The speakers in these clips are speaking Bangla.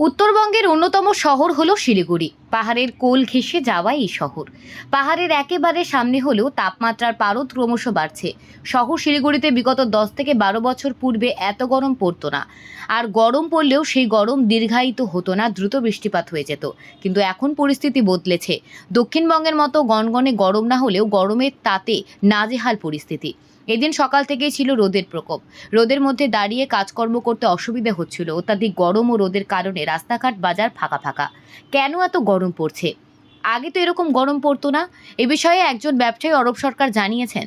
উত্তরবঙ্গের অন্যতম শহর হলো শিলিগুড়ি। পাহাড়ের কোল ঘেঁষে যাওয়া এই শহর। পাহাড়ের একেবারে সামনে হলেও তাপমাত্রার পারদ ক্রমশ বাড়ছে। শহর শিলিগুড়িতে বিগত 10 থেকে 12 বছর পূর্বে এত গরম পড়তো না। আর গরম পড়লেও সেই গরম দীর্ঘায়িত হতো না, দ্রুত বৃষ্টিপাত হয়ে যেত। কিন্তু এখন পরিস্থিতি বদলেছে। দক্ষিণবঙ্গের মতো গনগনে গরম না হলেও গরমের তাতে নাজেহাল পরিস্থিতি। এদিন সকাল থেকেই ছিল রোদের প্রকোপ। রোদের মধ্যে দাঁড়িয়ে কাজকর্ম করতে অসুবিধা হচ্ছিল। অত্যাধিক গরম ও রোদের কারণে রাস্তাঘাট বাজার ফাঁকা ফাঁকা। কেন এত গরম পড়ছে? আগে তো এরকম গরম পড়তো না। এ বিষয়ে একজন ব্যবসায়ী অরূপ সরকার জানিয়েছেন,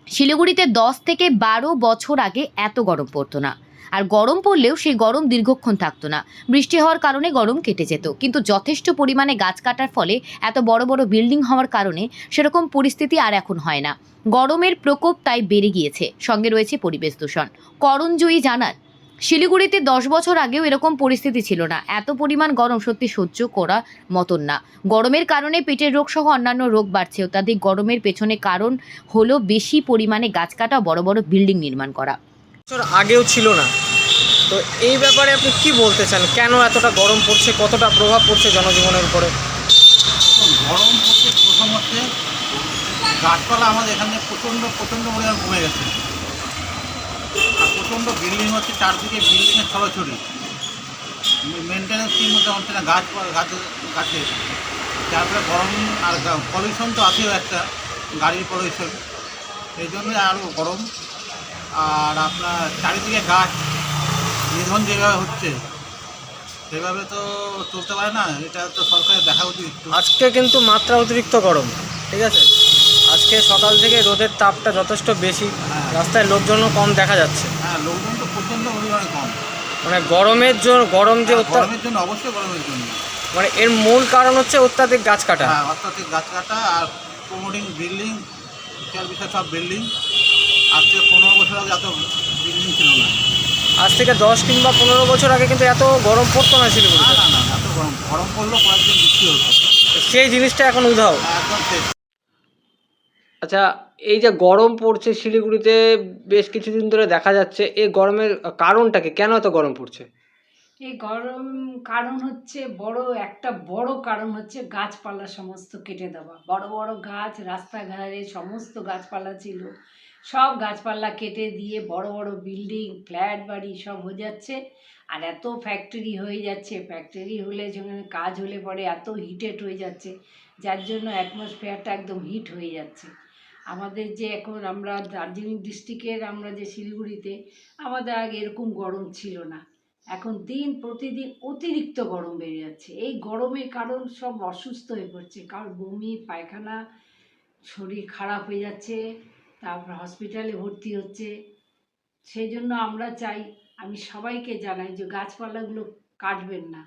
শিলিগুড়িতে 10 থেকে 12 বছর আগে এত গরম পড়তো না। আর গরম পড়লেও সেই গরম দীর্ঘক্ষণ থাকতো না। বৃষ্টি হওয়ার কারণে গরম কেটে যেত। কিন্তু যথেষ্ট পরিমাণে গাছ কাটার ফলে, এত বড় বড় বিল্ডিং হওয়ার কারণে সেরকম পরিস্থিতি আর এখন হয় না। গরমের প্রকোপ তাই বেড়ে গিয়েছে। সঙ্গে রয়েছে পরিবেশ দূষণ। করণজয়ী জানান, শিলিগুড়িতে 10 বছর আগেও এরকম পরিস্থিতি ছিল না। এত পরিমাণ গরম সত্যি সহ্য করার মতন না। গরমের কারণে পেটের রোগ সহ অন্যান্য রোগ বাড়ছে। অত্যাধিক গরমের পেছনে কারণ হলো বেশি পরিমাণে গাছ কাটা, বড় বড় বিল্ডিং নির্মাণ করা। বছর আগেও ছিল না, তো এই ব্যাপারে আপনি কি বলতে চান? কেন এতটা গরম পড়ছে, কতটা প্রভাব পড়ছে জনজীবনের উপরে? গরম পড়ছে প্রথমত গাছপালা আমাদের এখানে প্রচণ্ড পরিমাণ কমে গেছে। আর প্রচণ্ড বিল্ডিং হচ্ছে, চারদিকে বিল্ডিংয়ের ছড়াছড়ি, মেনটেন্যান্স ঠিক মতো হচ্ছে না গাছে। তারপরে গরম আর পলিউশন তো আছেও একটা, গাড়ির পলিউশন, এই জন্যই আরও গরম। আর আপনার চারিদিকে গাছ নিধন যেভাবে হচ্ছে সেভাবে তো চলতে পারে না, এটা তো সরকারের দেখা উচিত। আজকে কিন্তু মাত্রা অতিরিক্ত গরম, ঠিক আছে? আজকে সকাল থেকে রোদের তাপটা যথেষ্ট বেশি, রাস্তায় লোকজনও কম দেখা যাচ্ছে। হ্যাঁ, লোকজন তো প্রচণ্ড পরিমাণে কম। মানে গরমের জন্য, গরমের জন্য, অবশ্যই গরমের জন্য। মানে এর মূল কারণ হচ্ছে অত্যাধিক গাছ কাটা। হ্যাঁ, অত্যাধিক গাছ কাটা আর প্রমোটিং বিল্ডিং, বিশাল বিশাল সব বিল্ডিং। আজ থেকে 15 বছর আগে এত বিল্ডিং ছিল না। আজ থেকে 10 কিংবা 15 বছর আগে কিন্তু এত গরম পড়তো না শিলিগুড়িতে। না, এত গরম পড়লেও কয়েকদিন বৃষ্টি হতো। সেই জিনিসটা এখন উধাও। একদম শেষ। আচ্ছা, এই যে গরম পড়ছে শিলিগুড়িতে বেশ কিছুদিন ধরে দেখা যাচ্ছে, এই গরমের কারণটা কি? কেন এত গরম পড়ছে? এই গরম কারণ হচ্ছে একটা বড় কারণ হচ্ছে গাছপালা সমস্ত কেটে দেওয়া। বড় বড় গাছ রাস্তাঘাটে সমস্ত গাছপালা ছিল, সব গাছপালা কেটে দিয়ে বড় বড় বিল্ডিং, ফ্ল্যাট বাড়ি সব হয়ে যাচ্ছে। আর এত ফ্যাক্টরি হয়ে যাচ্ছে, ফ্যাক্টরি হলে যেখানে কাজ হলে পরে এত হিটেড হয়ে যাচ্ছে, যার জন্য অ্যাটমসফিয়ারটা একদম হিট হয়ে যাচ্ছে। আমাদের যে এখন আমরা দার্জিলিং ডিস্ট্রিক্টের, আমরা যে শিলিগুড়িতে, আমাদের আগে এরকম গরম ছিল না। এখন দিন প্রতিদিন অতিরিক্ত গরম বেড়ে যাচ্ছে। এই গরমের কারণ সব অসুস্থ হয়ে পড়ছে, কারণ বমি পায়খানা, শরীর খারাপ হয়ে যাচ্ছে, তারপর হসপিটালে ভর্তি হচ্ছে। সেই জন্য আমরা চাই, আমি সবাইকে জানাই যে গাছপালাগুলো কাটবেন না।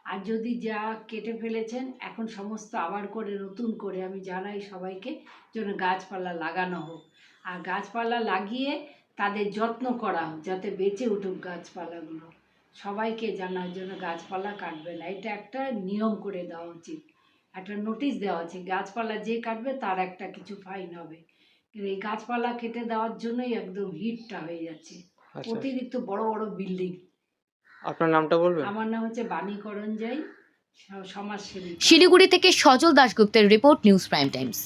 আর যদি যা কেটে ফেলেছেন এখন সমস্ত আবার করে নতুন করে আমি জানাই সবাইকে যেন গাছপালা লাগানো হোক। আর গাছপালা লাগিয়ে তাদের যত্ন করা হোক, যাতে বেঁচে উঠুক গাছপালাগুলো। সবাইকে জানার জন্য গাছপালা কাটবে না, এটা একটা নিয়ম করে দেওয়া উচিত, একটা নোটিশ দেওয়া উচিত। গাছপালা যে কাটবে তার একটা কিছু ফাইন হবে। কিন্তু এই গাছপালা কেটে দেওয়ার জন্যই একদম হিটটা হয়ে যাচ্ছে, আচ্ছা, অতিরিক্ত বড় বড় বিল্ডিং। আপনার নামটা বলবেন? আমার নাম হচ্ছে বাণী করঞ্জাই, সমাজসেবী। শিলিগুড়ি থেকে সজল দাশগুপ্তের রিপোর্ট, নিউজ প্রাইম টাইমস।